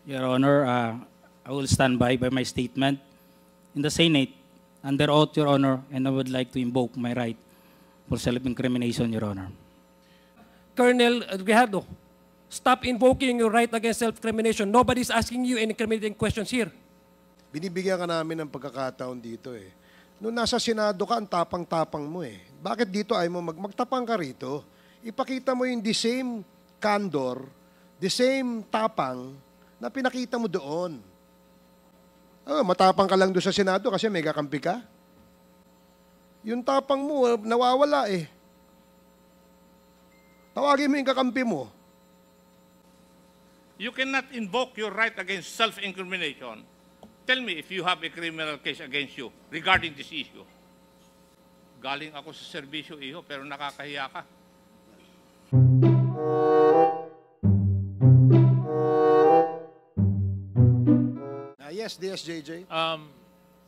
Your Honor, I will stand by my statement in the Senate under oath, Your Honor, and I would like to invoke my right for self-incrimination, Your Honor. Colonel Grijaldo, stop invoking your right against self-incrimination. Nobody's asking you any incriminating questions here. Binibigyan ka namin ng pagkakataon dito eh. Nung nasa Senado ka, ang tapang-tapang mo eh. Bakit dito ay mo magtapang ka rito? Ipakita mo yung the same candor, the same tapang na pinakita mo doon. Oh, matapang ka lang doon sa Senado kasi may kakampi ka. Yung tapang mo, nawawala eh. Tawagin mo yung kakampi mo. You cannot invoke your right against self-incrimination. Tell me if you have a criminal case against you regarding this issue. Galing ako sa serbisyo, iho, pero nakakahiya ka. Yes, DSJJ.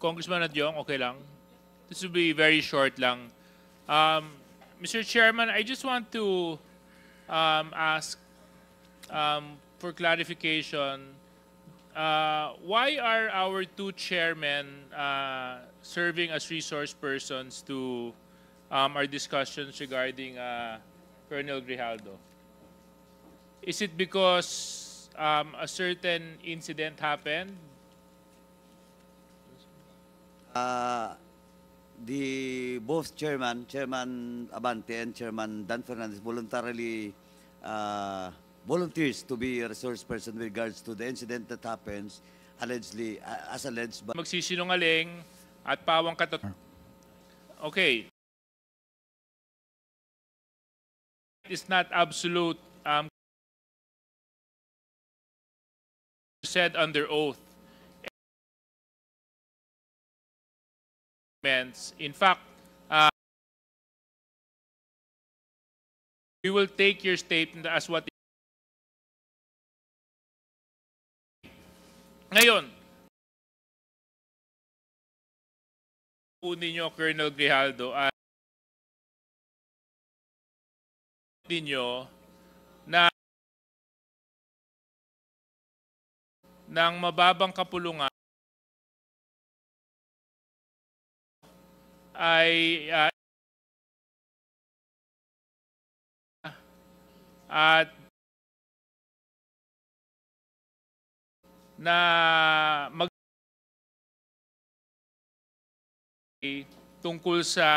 Congressman Adyong, okay lang. This will be very short lang. Mr. Chairman, I just want to ask for clarification. Why are our two chairmen serving as resource persons to our discussions regarding Colonel Grijaldo? Is it because a certain incident happened? Both Chairman Abante and Chairman Dan Fernandez voluntarily volunteers to be a resource person with regards to the incident that happens allegedly as alleged by Magsisinungaling at pawang katot. Okay. It's not absolute. Said under oath. In fact, we will take your statement as what. Ngayon, po ninyo, Colonel Grijaldo, at ninyo na ng mababang kapulungan ay at na tungkol sa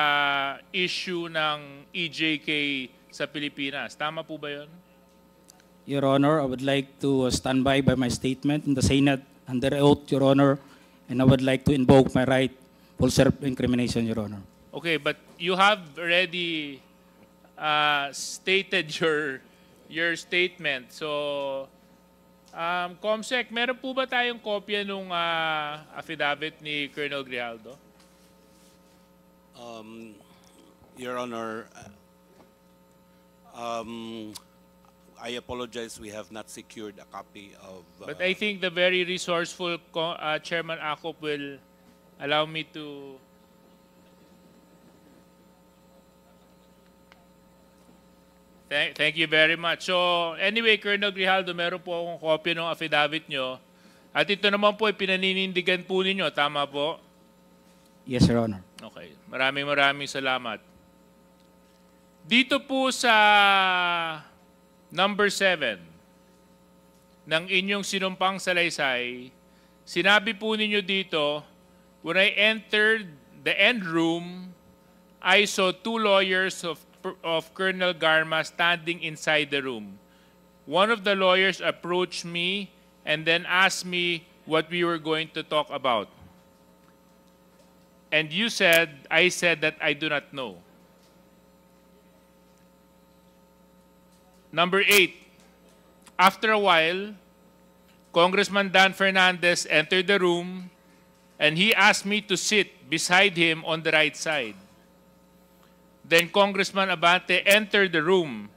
issue ng EJK sa Pilipinas. Tama po ba yun? Your Honor, I would like to stand by my statement in the Senate under oath, Your Honor, and I would like to invoke my right for self-incrimination, Your Honor. Okay, but you have already stated your statement. So, Comsec, meron po ba tayong kopya nung affidavit ni Colonel Grijaldo? Your Honor, I apologize, we have not secured a copy of... But I think the very resourceful Chairman Acop will allow me to... Thank you very much. So, anyway, Colonel Grijaldo, meron po akong kopya ng affidavit nyo. At ito naman po, pinaninindigan po ninyo. Tama po? Yes, Your Honor. Okay. Maraming salamat. Dito po sa number 7 ng inyong sinumpang salaysay, sinabi po ninyo dito, when I entered the end room, I saw two lawyers of Colonel Garma standing inside the room. One of the lawyers approached me and then asked me what we were going to talk about. And I said that I do not know. Number 8, after a while, Congressman Dan Fernandez entered the room and he asked me to sit beside him on the right side. Then Congressman Abante entered the room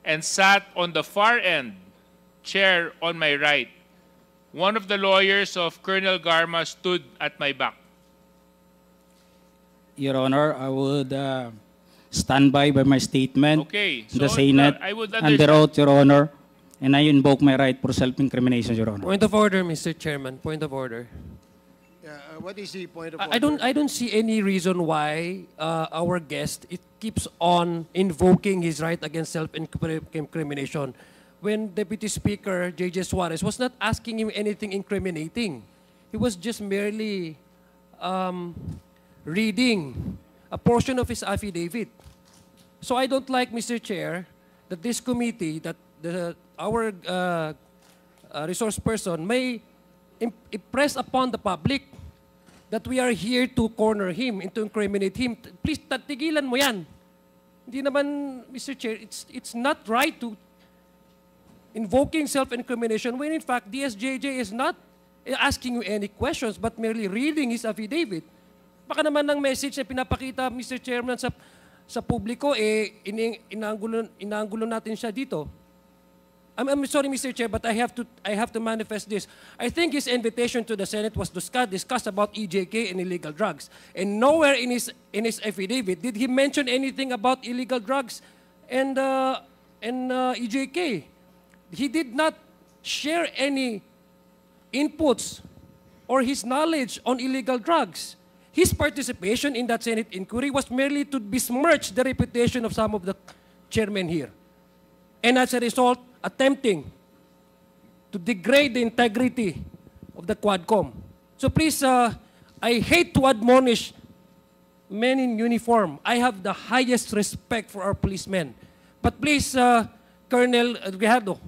and sat on the far end chair on my right. One of the lawyers of Colonel Garma stood at my back. Your Honor, I would stand by my statement Okay, in the so Senate I would under oath, Your Honor, and I invoke my right for self-incrimination, Your Honor. Point of order, Mr. Chairman. Point of order. What is the point of I don't see any reason why our guest keeps on invoking his right against self-incrimination when Deputy Speaker J.J. Suarez was not asking him anything incriminating. He was just merely reading a portion of his affidavit. So I don't like, Mr. Chair, that this committee, that our resource person may impress upon the public that we are here to corner him and to incriminate him. Please, tigilan mo yan. Hindi naman, Mr. Chair, it's not right to invoking self-incrimination when in fact DSJJ is not asking you any questions but merely reading his affidavit. Baka naman ng message na pinapakita, Mr. Chairman, sa publiko, inaanggulo natin siya dito. I'm sorry, Mr. Chair, but I have to manifest this. I think his invitation to the Senate was to discuss about EJK and illegal drugs. And nowhere in his affidavit did he mention anything about illegal drugs and EJK. He did not share any inputs or his knowledge on illegal drugs. His participation in that Senate inquiry was merely to besmirch the reputation of some of the chairmen here. And as a result, attempting to degrade the integrity of the Quadcom. So please, I hate to admonish men in uniform. I have the highest respect for our policemen. But please, Colonel Grijaldo,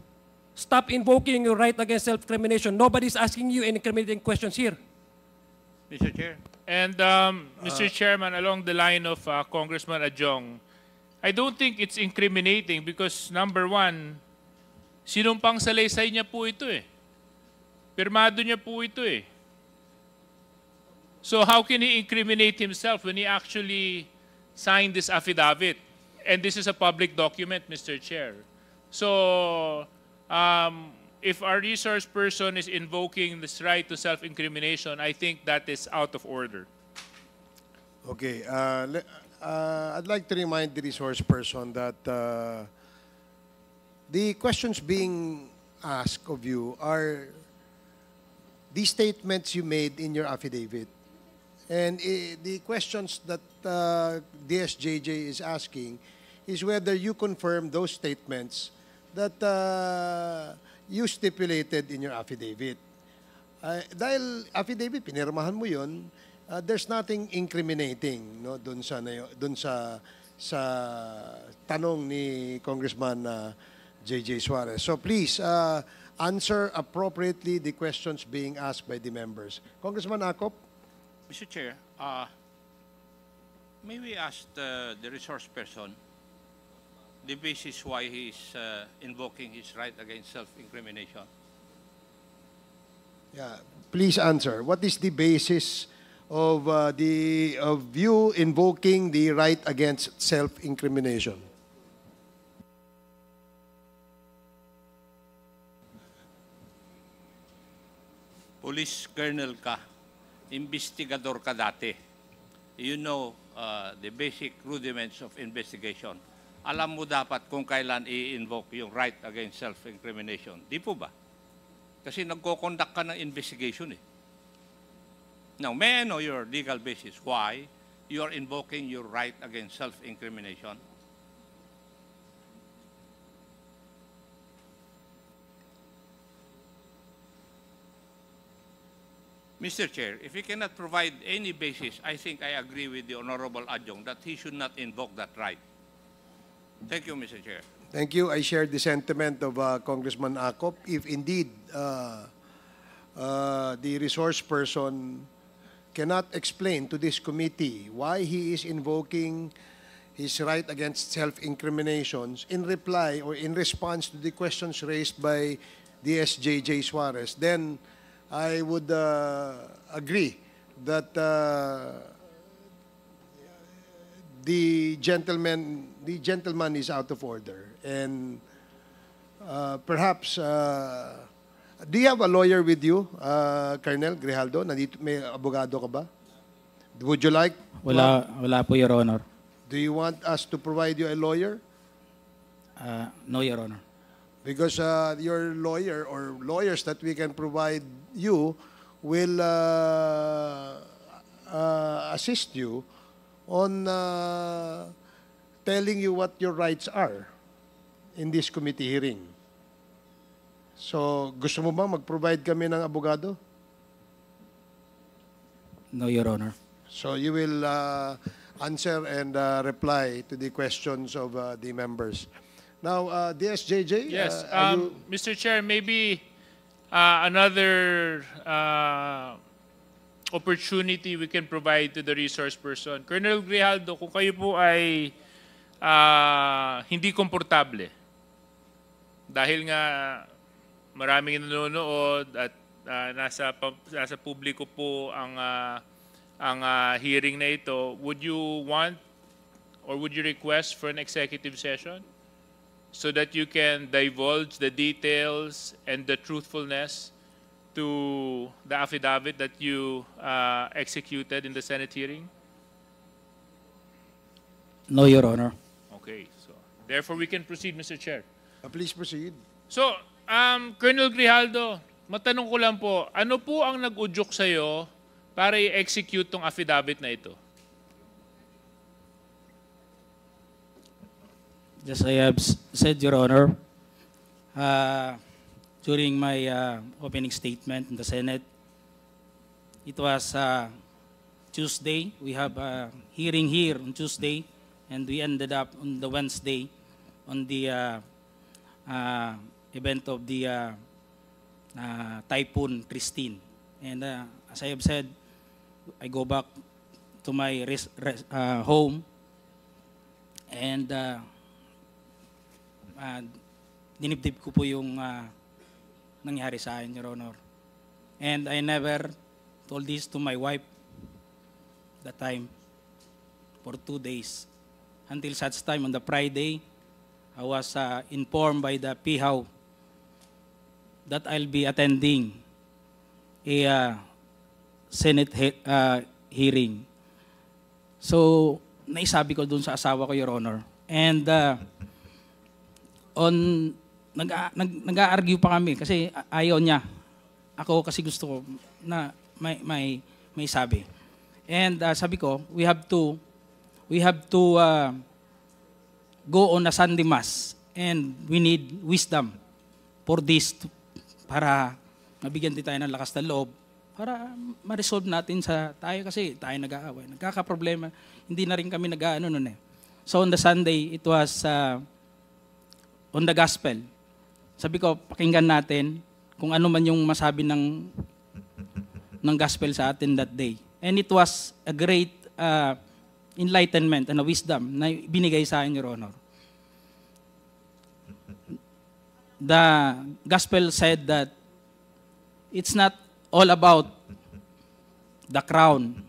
stop invoking your right against self-incrimination. Nobody's asking you any incriminating questions here. Mr. Chair. And Mr. Chairman, along the line of Congressman Adjong, I don't think it's incriminating because number one, sinumpang salaysay niya po ito eh. Pirmado niya po ito eh. So how can he incriminate himself when he actually signed this affidavit? And this is a public document, Mr. Chair. So if our resource person is invoking this right to self-incrimination, I think that is out of order. Okay. I'd like to remind the resource person that the questions being asked of you are the statements you made in your affidavit. And the questions that DSJJ is asking is whether you confirm those statements that you stipulated in your affidavit. Dahil affidavit, pinirmahan mo yun, there's nothing incriminating no, dun sa tanong ni Congressman J.J. Suarez. So please, answer appropriately the questions being asked by the members. Congressman Acop? Mr. Chair, may we ask the resource person the basis why he is invoking his right against self-incrimination? Yeah, please answer. What is the basis of you invoking the right against self-incrimination? Police colonel ka, investigador ka dati. You know the basic rudiments of investigation. Alam mo dapat kung kailan i-invoke yung right against self-incrimination. Di po ba? Kasi nagko-conduct ka ng investigation eh. Now, may I know your legal basis why you are invoking your right against self-incrimination? Mr. Chair, if he cannot provide any basis, I think I agree with the Honorable Adjong that he should not invoke that right. Thank you, Mr. Chair. Thank you. I share the sentiment of Congressman Acop. If indeed the resource person cannot explain to this committee why he is invoking his right against self-incriminations in reply or in response to the questions raised by DSJJ Suarez, then I would agree that the gentleman is out of order. And perhaps, do you have a lawyer with you, Colonel Grijaldo? Nandito, may abogado ka ba? Would you like? Wala po, Your Honor. Do you want us to provide you a lawyer? No, Your Honor. Because your lawyer or lawyers that we can provide you will assist you on telling you what your rights are in this committee hearing. So, gusto mo bang mag-provide kami ng abogado? No, Your Honor. So, you will answer and reply to the questions of the members. Now, DSJJ, Yes, are you... Mr. Chair, maybe another opportunity we can provide to the resource person. Colonel Grijaldo, kung kayo po ay hindi komportable, dahil nga maraming nanonood at nasa publiko po ang hearing na ito, would you want or would you request for an executive session so that you can divulge the details and the truthfulness to the affidavit that you executed in the Senate hearing? No, Your Honor. Okay, so therefore we can proceed, Mr. Chair. Please proceed. So, Colonel Grijaldo, matanong ko lang po, ano po ang nag-udyok sa'yo para i-execute tong affidavit na ito? Just I have said, Your Honor, during my opening statement in the Senate, it was Tuesday. We have a hearing here on Tuesday, and we ended up on the Wednesday on the event of the Typhoon Christine. And as I have said, I go back to my home, and dinibdib ko po yung nangyari sa akin, Your Honor. And I never told this to my wife that time for 2 days. Until such time on the Friday, I was informed by the PIHAW that I'll be attending a Senate hearing. So, naisabi ko dun sa asawa ko, Your Honor. And nag-a-argue pa kami kasi ayaw niya. Ako kasi gusto ko na may sabi. And sabi ko, we have to go on a Sunday Mass, and we need wisdom for this para mabigyan din tayo ng lakas ng loob para ma-resolve natin sa tayo kasi tayo nag-aaway. Nagkakaproblema. Hindi na rin kami nag-aano nun eh. So on the Sunday, it was on the gospel. Sabi ko, pakinggan natin kung ano man yung masabi ng gospel sa atin that day. And it was a great enlightenment and a wisdom na binigay sa akin, Your Honor. The gospel said that it's not all about the crown,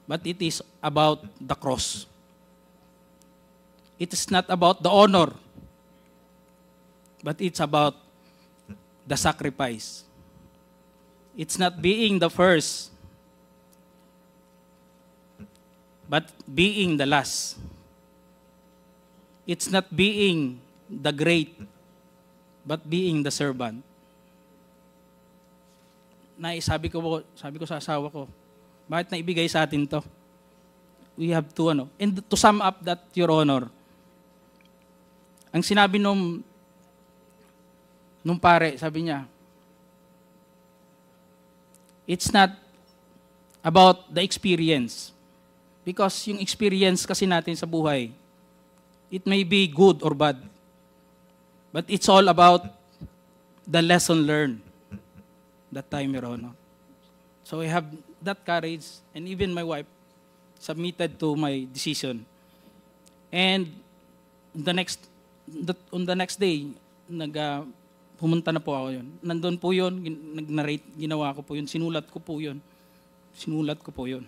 but it is about the cross. It is not about the honor, but it's about the sacrifice. It's not being the first, but being the last. It's not being the great, but being the servant. Sabi ko sa asawa ko, bakit naibigay sa atin to? We have to, and to sum up that, Your Honor, ang sinabi nung pare, sabi niya, it's not about the experience. Because yung experience kasi natin sa buhay, it may be good or bad. But it's all about the lesson learned that time, Your Honor. So I have that courage, and even my wife submitted to my decision. And on the next day, pumunta na po ako yun. Nandun po yun, nag-narrate, ginawa ko po yun, sinulat ko po yun.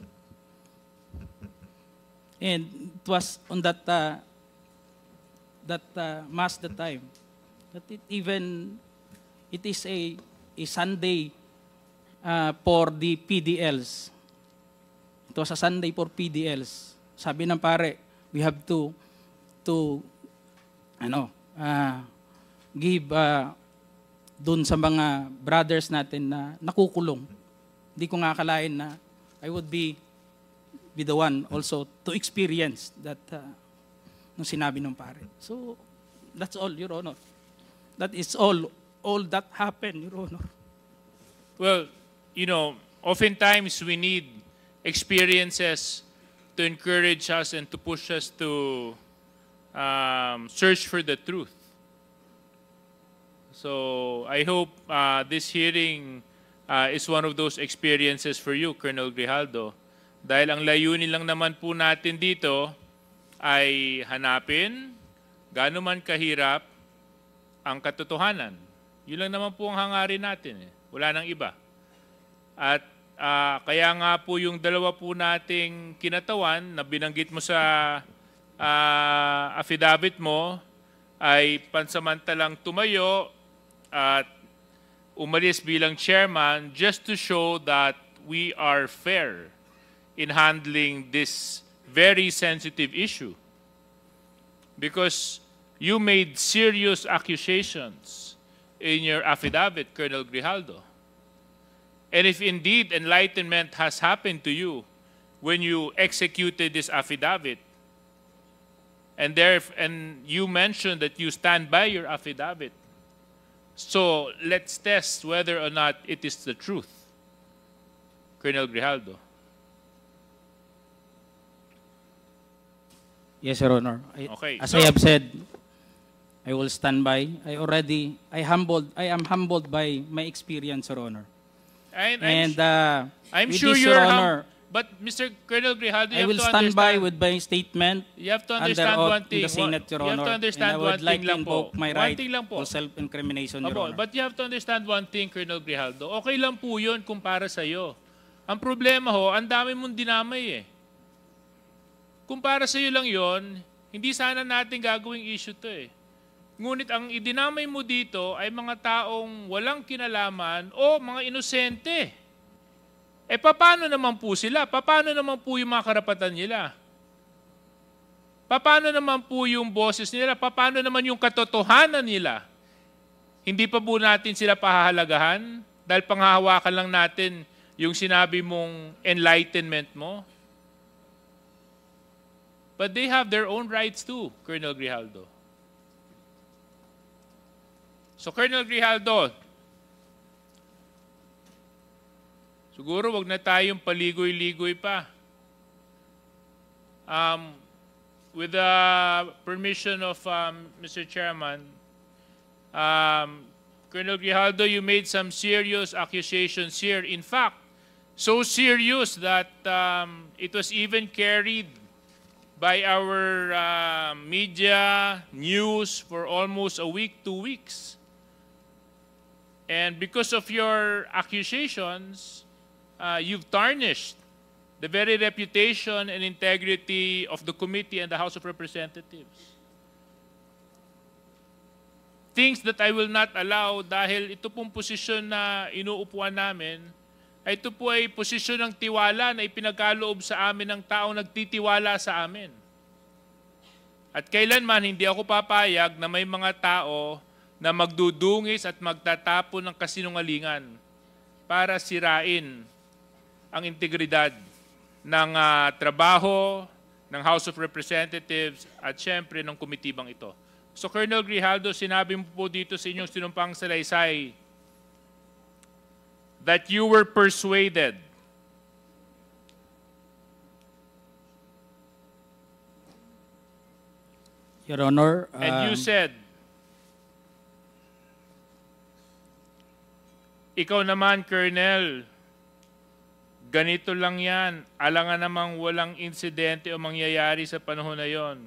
And it was on that mass that time that it is a Sunday for the PDLs. It was a Sunday for PDLs. Sabi ng pare, we have to give dun sa mga brothers natin na nakukulong. Hindi ko nga akalain na I would be the one also to experience that nung sinabi ng pare. So, that's all, Your Honor. That is all that happened, Your Honor. Well, you know, oftentimes we need experiences to encourage us and to push us to search for the truth. So I hope this hearing is one of those experiences for you, Colonel Grijaldo. Dahil ang layunin lang naman po natin dito ay hanapin gaano man kahirap ang katotohanan. Yun lang naman po ang hangarin natin. Wala nang iba. At kaya nga po yung dalawa po nating kinatawan na binanggit mo sa affidavit mo ay pansamantalang tumayo at umalis bilang chairman just to show that we are fair in handling this very sensitive issue. Because you made serious accusations in your affidavit, Colonel Grijaldo. And if indeed enlightenment has happened to you when you executed this affidavit, and you mentioned that you stand by your affidavit, so let's test whether or not it is the truth, Colonel Grijaldo. Yes, Your Honor. Okay. As I have said, I will stand by. I am humbled by my experience, Your Honor. I'm with sure this, you're Your Honor, but Mr. Colonel Grijaldo, I will stand by with my statement you have to under understand oath one in thing. the Senate, Your You have Honor. to understand and I one would like thing to lang po. invoke my One right thing lang po. for self-incrimination, Your Opo, Honor. but you have to understand one thing, Colonel Grijaldo. Okay lang po yun kung para sa'yo. Ang problema ho, ang dami mong dinamay eh. Kung para sa'yo lang yon, hindi sana natin gagawing issue to eh. Ngunit ang idinamay mo dito ay mga taong walang kinalaman o mga inosente. Eh paano naman po sila? Paano naman po yung mga karapatan nila? Paano naman po yung boses nila? Paano naman yung katotohanan nila? Hindi pa po natin sila pahahalagahan dahil panghahawakan lang natin yung sinabi mong enlightenment mo? But they have their own rights too, Colonel Grijaldo. So Colonel Grijaldo, siguro wag na tayong paligoy-ligoy pa. With the permission of Mr. Chairman, Colonel Grijaldo, you made some serious accusations here. In fact, so serious that it was even carried by our media news for almost a week, 2 weeks. And because of your accusations, you've tarnished the very reputation and integrity of the committee and the House of Representatives. Things that I will not allow dahil ito pong posisyon na inuupuan namin, ay ito po ay posisyon ng tiwala na ipinagkaloob sa amin ng taong nagtitiwala sa amin. At kailanman hindi ako papayag na may mga tao na magdudungis at magtatapon ng kasinungalingan para sirain ang integridad ng trabaho ng House of Representatives at syempre ng komitibang ito. So Colonel Grijaldo, sinabi mo po dito sa inyong sinumpang salaysay that you were persuaded Your Honor, and you said, ikaw naman, Colonel, ganito lang yan. Alangan namang walang insidente o mangyayari sa panahon na yon.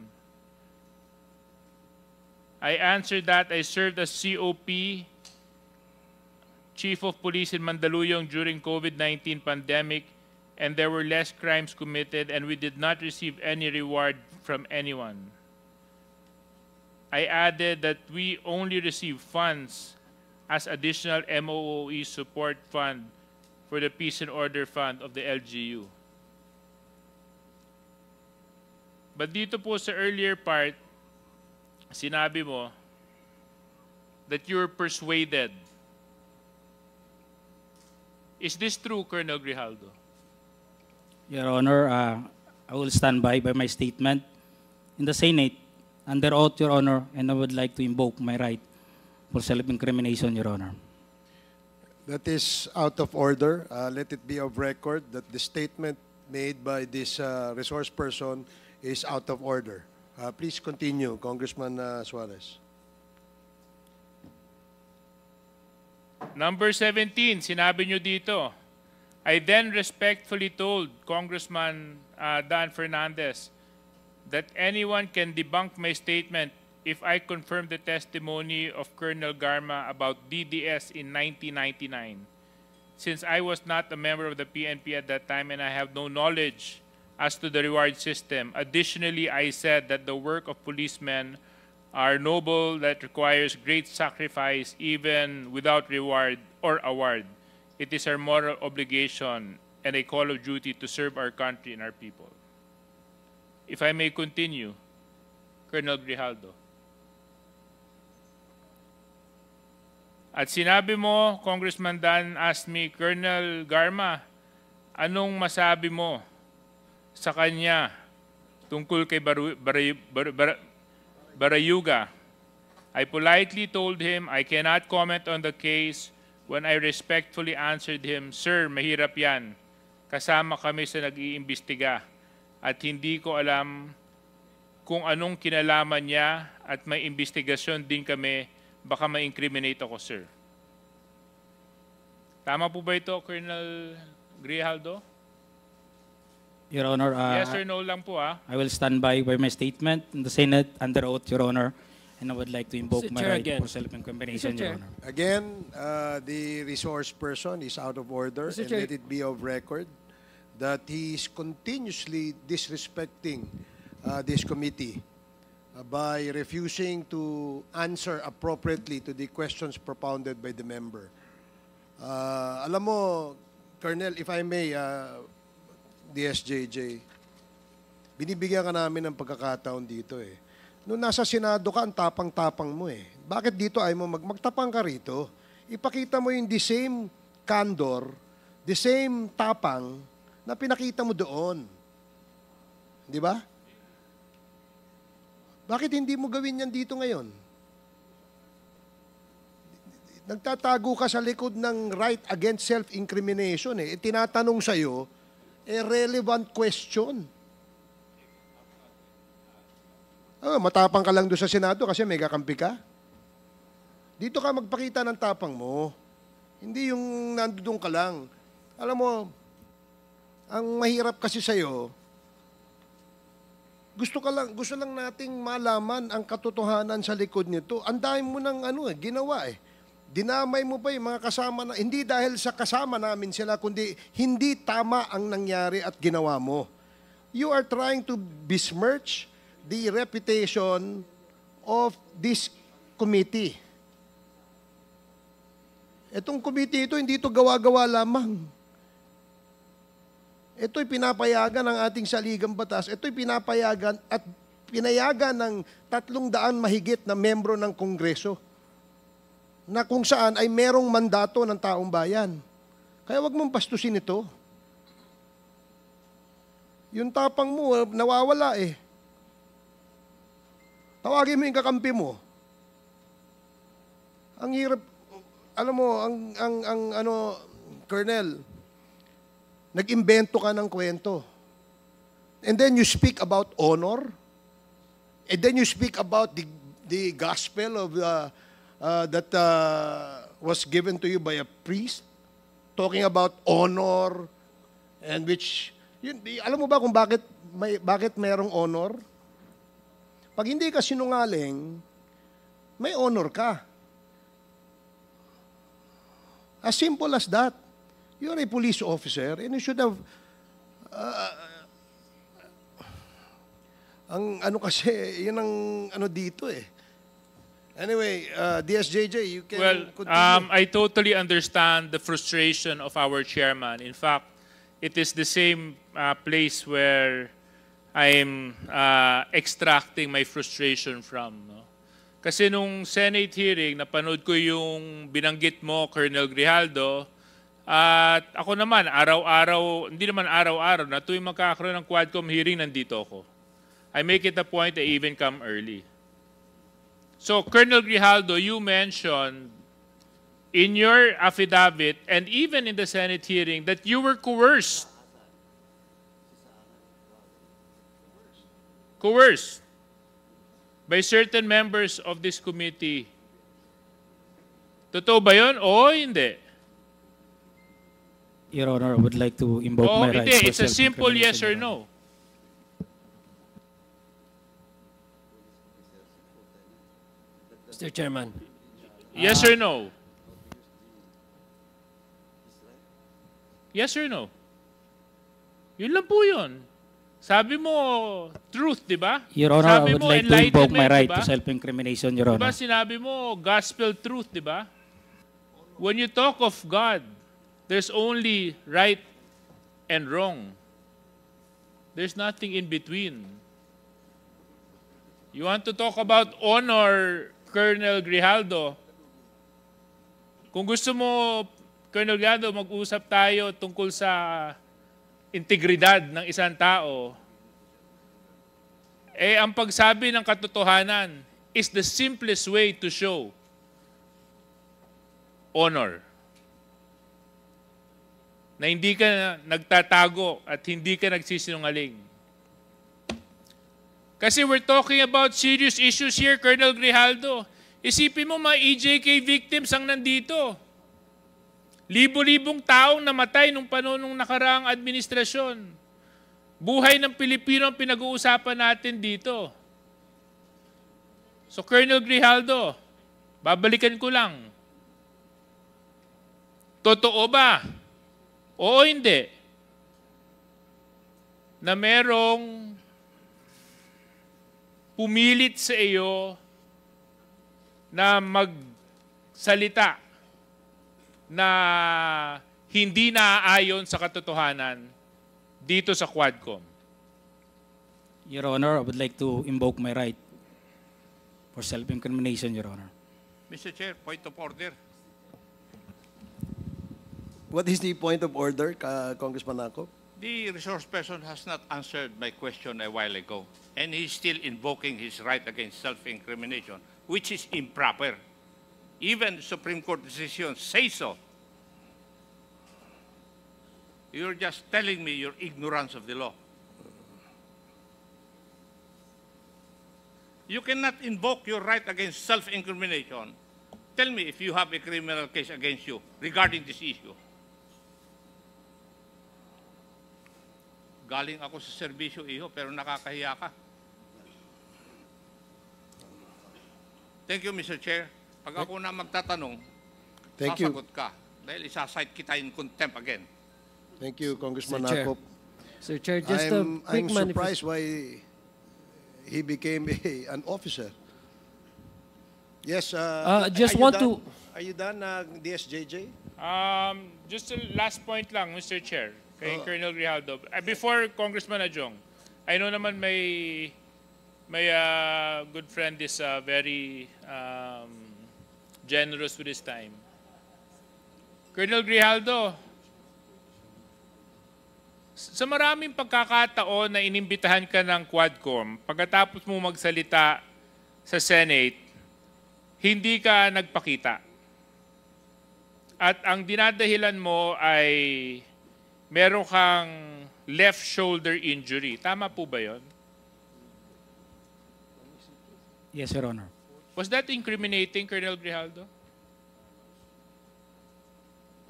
I answered that I served as COP, Chief of Police in Mandaluyong during COVID-19 pandemic, and there were less crimes committed and we did not receive any reward from anyone. I added that we only receive funds as additional MOOE support fund for the Peace and Order Fund of the LGU. But dito po sa earlier part, sinabi mo that you were persuaded. Is this true, Colonel Grijaldo? Your Honor, I will stand by my statement in the Senate under oath, Your Honor, and I would like to invoke my right for self-incrimination, Your Honor. That is out of order. Let it be of record that the statement made by this resource person is out of order. Please continue, Congressman Suarez. Number 17, sinabi nyo dito, I then respectfully told Congressman Dan Fernandez that anyone can debunk my statement if I confirm the testimony of Colonel Garma about DDS in 1999. Since I was not a member of the PNP at that time and I have no knowledge as to the reward system, additionally, I said that the work of policemen are noble that requires great sacrifice even without reward or award. It is our moral obligation and a call of duty to serve our country and our people. If I may continue, Colonel Grijaldo. At sinabi mo, Congressman Dan asked me, Colonel Garma, anong masabi mo sa kanya tungkol kay Barayuga? I politely told him I cannot comment on the case when I respectfully answered him, Sir, mahirap yan. Kasama kami sa nag-iimbestiga at hindi ko alam kung anong kinalaman niya at may investigasyon din kami, baka ma-incriminate ako, sir. Tama po ba ito, Colonel Grijaldo? Your Honor, Yes or no lang po, ah. I will stand by my statement in the Senate under oath, Your Honor, and I would like to invoke Mr. my Chair, right again. for self-incrimination, Mr. Your Chair. Honor. Again, the resource person is out of order, Mr. and Chair. let it be of record that he is continuously disrespecting this committee by refusing to answer appropriately to the questions propounded by the member. Alam mo, Colonel, if I may, DSJJ, binibigyan ka namin ng pagkakataon dito eh. Noong nasa Senado ka, ang tapang-tapang mo eh. Bakit dito ay mo magtapang ka rito? Ipakita mo yung the same candor, the same tapang na pinakita mo doon. Di ba? Bakit hindi mo gawin yan dito ngayon? Nagtatago ka sa likod ng right against self-incrimination eh. Tinatanong sa'yo, relevant question. Matapang ka lang doon sa Senado kasi may kakampi ka. Dito ka magpakita ng tapang mo. Hindi yung nandoon ka lang. Alam mo, ang mahirap kasi sa'yo, gusto lang nating malaman ang katotohanan sa likod nito. Ang dami mo ng ginawa eh. Dinamay mo pa yung mga kasama na, hindi dahil sa kasama namin sila, kundi hindi tama ang nangyari at ginawa mo. You are trying to besmirch the reputation of this committee. Itong committee ito, hindi ito gawa-gawa lamang. Ito'y pinapayagan ng ating saligang batas. Ito'y pinapayagan at pinayagan ng 300 mahigit na membro ng Kongreso na kung saan ay merong mandato ng taong bayan. Kaya wag mong bastusin ito. Yung tapang mo, nawawala eh. Tawagin mo yung kakampi mo. Ang hirap, alam mo, Colonel, nag-imbento ka ng kwento. And then you speak about honor. And then you speak about the gospel of that was given to you by a priest. Talking about honor and which, alam mo ba kung bakit mayroong honor? Pag hindi ka sinungaling, may honor ka. As simple as that. You're a police officer and you should have kasi, yun ang dito eh. Anyway, DSJJ, you can continue. I totally understand the frustration of our chairman. In fact, it is the same place where I'm extracting my frustration from. No? Kasi nung Senate hearing, napanood ko yung binanggit mo, Colonel Grijaldo, at ako naman, araw-araw, hindi naman araw-araw, na tuwing magkakaroon ng Quadcom hearing, nandito ako. I make it a point I even come early. So, Colonel Grijaldo, you mentioned in your affidavit and even in the Senate hearing that you were coerced. Coerced by certain members of this committee. Totoo ba yun? Oo, hindi. Your Honor, I would like to invoke Oo, my rights. hindi. for It's a simple self-incrimination, yes or Your Honor. no. Mr. Chairman. Yes or no? Yes or no? Yun lang po yun. Sabi mo, truth, di ba? Your Honor, Sabi I would mo, like to invoke my enlightenment, right di ba? to self-incrimination, Your Di ba Honor. sinabi mo, gospel truth, di ba? When you talk of God, there's only right and wrong. There's nothing in between. You want to talk about honor, Colonel Grijaldo? Kung gusto mo, Colonel Grijaldo, mag-usap tayo tungkol sa integridad ng isang tao, eh ang pagsabi ng katotohanan is the simplest way to show honor. Na hindi ka nagtatago at hindi ka nagsisinungaling. Kasi we're talking about serious issues here, Colonel Grijaldo. Isipin mo, mga EJK victims ang nandito. Libo-libong taong namatay nung panahon ng nakaraang administrasyon. Buhay ng Pilipino ang pinag-uusapan natin dito. So, Colonel Grijaldo, babalikan ko lang. Totoo ba? Oo, hindi. Na merong pumilit sa iyo na magsalita na hindi naaayon sa katotohanan dito sa Quadcom. Your Honor, I would like to invoke my right for self-incrimination, Your Honor. Mr. Chair, point of order. What is the point of order, Congressman Ako? The resource person has not answered my question a while ago, and he's still invoking his right against self-incrimination, which is improper. Even Supreme Court decisions say so. You're just telling me your ignorance of the law. You cannot invoke your right against self-incrimination. Tell me if you have a criminal case against you regarding this issue. Galing ako sa serbisyo, iho, pero nakakahiya ka. Thank you, Mr. Chair. Pag ako na magtatanong, Thank you. sasagot ka. Dahil isasite kita in contempt again. Thank you, Congressman Sir Chair. Ako. Sir Chair, just a quick I'm surprised manifest. why he became an officer. Yes, just are you want done? to- Are you done, DSJJ? Just a last point lang, Mr. Chair, kay Colonel Grijaldo. Before Congressman Adjong, I know naman may good friend is very generous with his time. Colonel Grijaldo, sa maraming pagkakataon na inimbitahan ka ng Quadcom, pagkatapos mo magsalita sa Senate, hindi ka nagpakita. At ang dinadahilan mo ay meron kang left shoulder injury. Tama po ba yon? Yes, Your Honor. Was that incriminating, Colonel Grijaldo?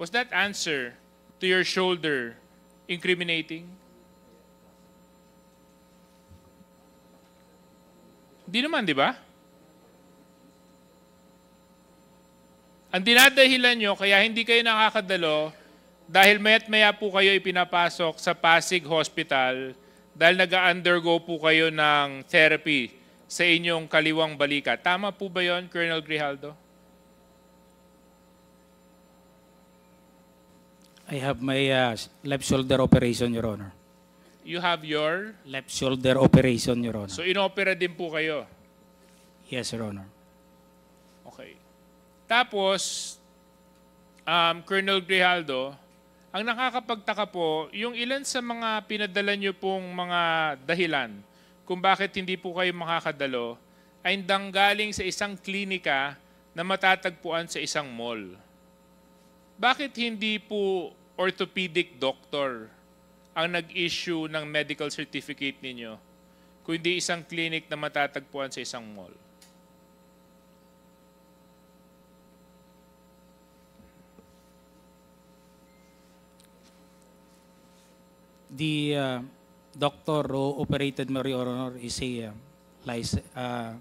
Was that answer to your shoulder incriminating? Hindi naman, di ba? Ang dinadahilan nyo, kaya hindi kayo nakakadalo, dahil maya't maya po kayo ipinapasok sa Pasig Hospital dahil nag-undergo po kayo ng therapy sa inyong kaliwang balikat. Tama po ba yon, Colonel Grijaldo? I have my left shoulder operation, Your Honor. You have your... Left shoulder operation, Your Honor. So inopera din po kayo. Yes, Your Honor. Okay. Tapos, Colonel Grijaldo, ang nakakapagtaka po, yung ilan sa mga pinadala nyo pong mga dahilan kung bakit hindi po kayo makakadalo ay galing sa isang klinika na matatagpuan sa isang mall. Bakit hindi po orthopedic doctor ang nag-issue ng medical certificate ninyo kundi isang clinic na matatagpuan sa isang mall? The doctor who operated me, Your Honor, is a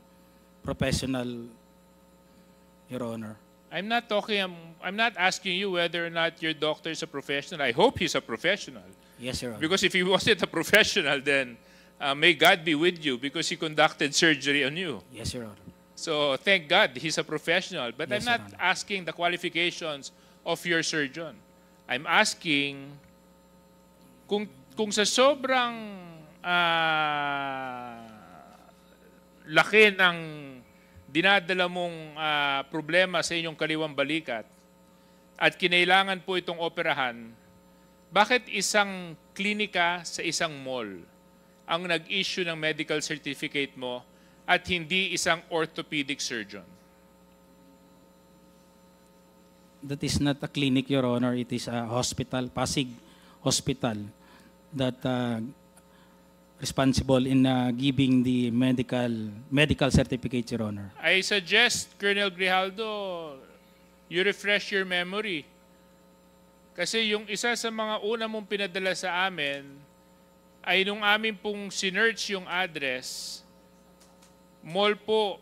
professional, Your Honor. I'm not asking you whether or not your doctor is a professional. I hope he's a professional. Yes, Your Honor. Because if he wasn't a professional, then may God be with you because he conducted surgery on you. Yes, Your Honor. So thank God he's a professional. But Yes, I'm not Your asking the qualifications of your surgeon. I'm asking kung sa sobrang laki ng dinadala mong problema sa inyong kaliwang balikat at kinailangan po itong operahan, bakit isang klinika sa isang mall ang nag-issue ng medical certificate mo at hindi isang orthopedic surgeon? That is not a clinic, Your Honor. It is a hospital, Pasig Hospital, that responsible in giving the medical certificate, Your Honor. I suggest, Colonel Grijaldo, you refresh your memory. Kasi yung isa sa mga una mong pinadala sa amin ay nung amin pong sinearch yung address, mall po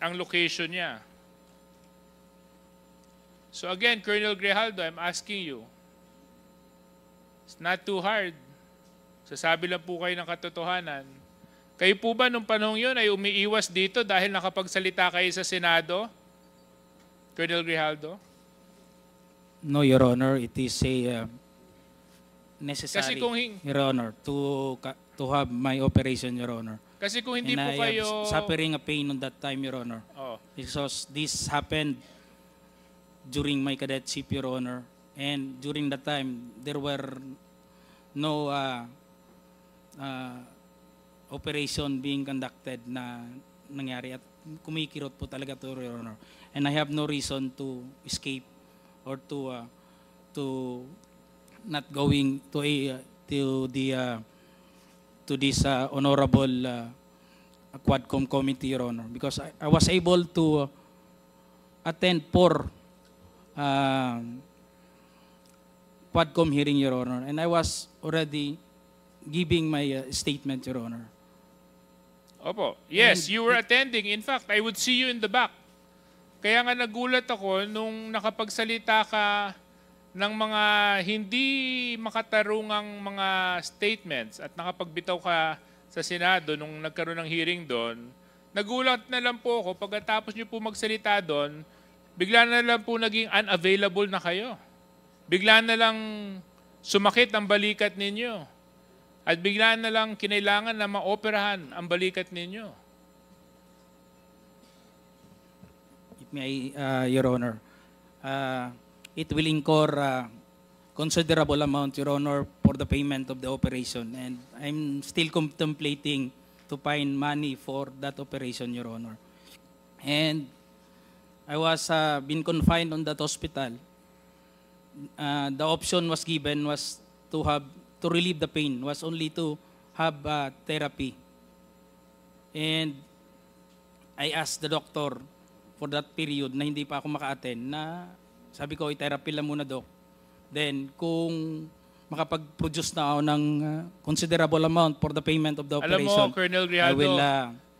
ang location niya. So again, Colonel Grijaldo, I'm asking you, it's not too hard. Sasabi lang po kayo ng katotohanan. Kayo po ba nung panahon yun ay umiiwas dito dahil nakapagsalita kayo sa Senado? Colonel Grijaldo? No, Your Honor. It is a necessary, Kasi kung Your Honor, to have my operation, Your Honor. Kasi kung hindi And po I kayo... am suffering a pain on that time, Your Honor. Oh. Because this happened during my cadetship, Your Honor. And during that time, there were no operation being conducted na nangyari at kumikirot po talaga to, Your Honor. And I have no reason to escape or to not going to this honorable Quadcom committee, Your Honor, because I was able to attend 4 Quadcom hearing, Your Honor, and I was already giving my statement, Your Honor. Opo. Yes, And you were attending. In fact, I would see you in the back. Kaya nga nagulat ako nung nakapagsalita ka ng mga hindi makatarungang mga statements at nakapagbitaw ka sa Senado nung nagkaroon ng hearing doon. Nagulat na lang po ako pagkatapos niyo po magsalita doon, bigla na lang po naging unavailable na kayo. Bigla na lang sumakit ang balikat ninyo. At bigla na lang kinailangan na maoperahan ang balikat ninyo. It may, Your Honor, it will incur considerable amount, Your Honor, for the payment of the operation. And I'm still contemplating to find money for that operation, Your Honor. And I was been confined on that hospital. The option was given was to relieve the pain, was only to have therapy. And I asked the doctor for that period na hindi pa ako maka-attend na sabi ko, i-therapy lang muna, Doc. Then, kung makapag-produce na ako ng considerable amount for the payment of the Alam operation, mo, Colonel Grijaldo,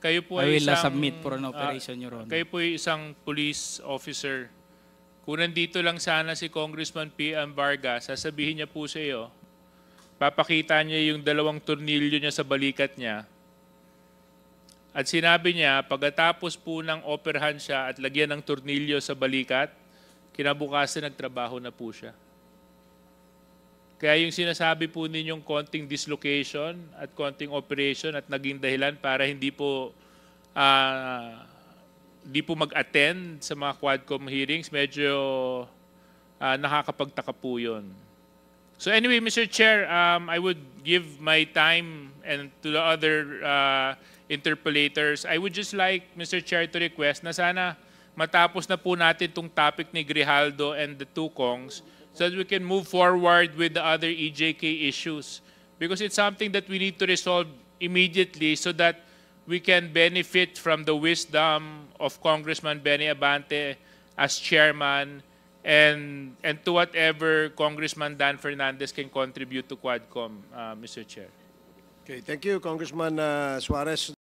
kayo po I ay will isang, submit for an operation, Your Honor. Kayo po ay isang police officer. Kung nandito lang sana si Congressman P.M. Vargas, sasabihin niya po sa iyo, papakita niya yung 2 tornilyo niya sa balikat niya. At sinabi niya, pagkatapos po ng operahan siya at lagyan ng tornilyo sa balikat, kinabukasan nagtrabaho na po siya. Kaya yung sinasabi po ninyong konting dislocation at konting operation at naging dahilan para hindi po di po mag-attend sa mga Quadcom hearings, medyo nakakapagtaka po yun. So anyway, Mr. Chair, I would give my time and to the other interpellators, I would just like, Mr. Chair, to request na sana matapos na po natin itong topic ni Grijaldo and the two Kongs so that we can move forward with the other EJK issues. Because it's something that we need to resolve immediately so that we can benefit from the wisdom of Congressman Benny Abante as chairman and to whatever Congressman Dan Fernandez can contribute to Quadcom, Mr. Chair. Okay, thank you, Congressman Suarez.